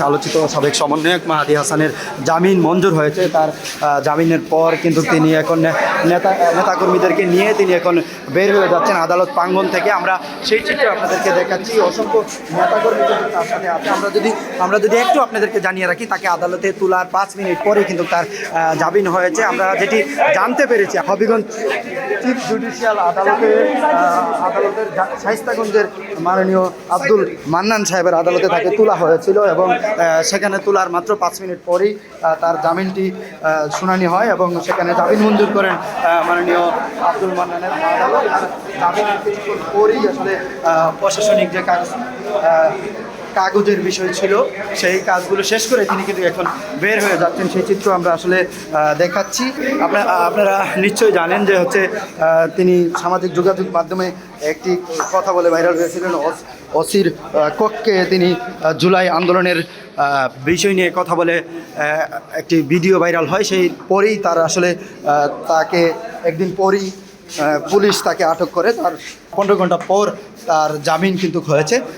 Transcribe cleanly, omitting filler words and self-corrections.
আলোচিত সাবেক সমন্বয়ক মাহাদি হাসানের জামিন মঞ্জুর হয়েছে। তার জামিনের পর কিন্তু তিনি এখন নেতাকর্মীদেরকে নিয়ে তিনি এখন বের হয়ে যাচ্ছেন আদালত প্রাঙ্গণ থেকে। আমরা সেই চিত্র আপনাদেরকে দেখাচ্ছি। অসংখ্য নেতাকর্মী কিন্তু তার সাথে আছে। আমরা যদি একটু আপনাদেরকে জানিয়ে রাখি, তাকে আদালতে তোলার 5 মিনিট পরে কিন্তু তার জামিন হয়েছে। আমরা যেটি জানতে পেরেছি, হবিগঞ্জ চিফ জুডিশিয়াল আদালতের শায়েস্তাগঞ্জের মাননীয় আব্দুল মান্নান সাহেবের আদালতে তাকে তোলা হয়েছিল এবং সেখানে তোলার মাত্র 5 মিনিট পরেই তার জামিনটি শুনানি হয় এবং সেখানে জামিন মঞ্জুর করেন মাননীয় আব্দুল মান্নানের আদালত। আর জামিনের কিছুক্ষণ পরেই আসলে প্রশাসনিক যে কাগজের বিষয় ছিল সেই কাজগুলো শেষ করে তিনি কিন্তু এখন বের হয়ে যাচ্ছেন। সেই চিত্র আমরা আসলে দেখাচ্ছি। আপনারা নিশ্চয়ই জানেন যে হচ্ছে তিনি সামাজিক যোগাযোগ মাধ্যমে একটি কথা বলে ভাইরাল হয়েছিলেন। ওসির কক্ষে তিনি জুলাই আন্দোলনের বিষয় নিয়ে কথা বলে একটি ভিডিও ভাইরাল হয়। সেই পরেই তার আসলে তাকে একদিন পরই পুলিশ তাকে আটক করে। তার 15 ঘন্টা পর তার জামিন কিন্তু হয়েছে।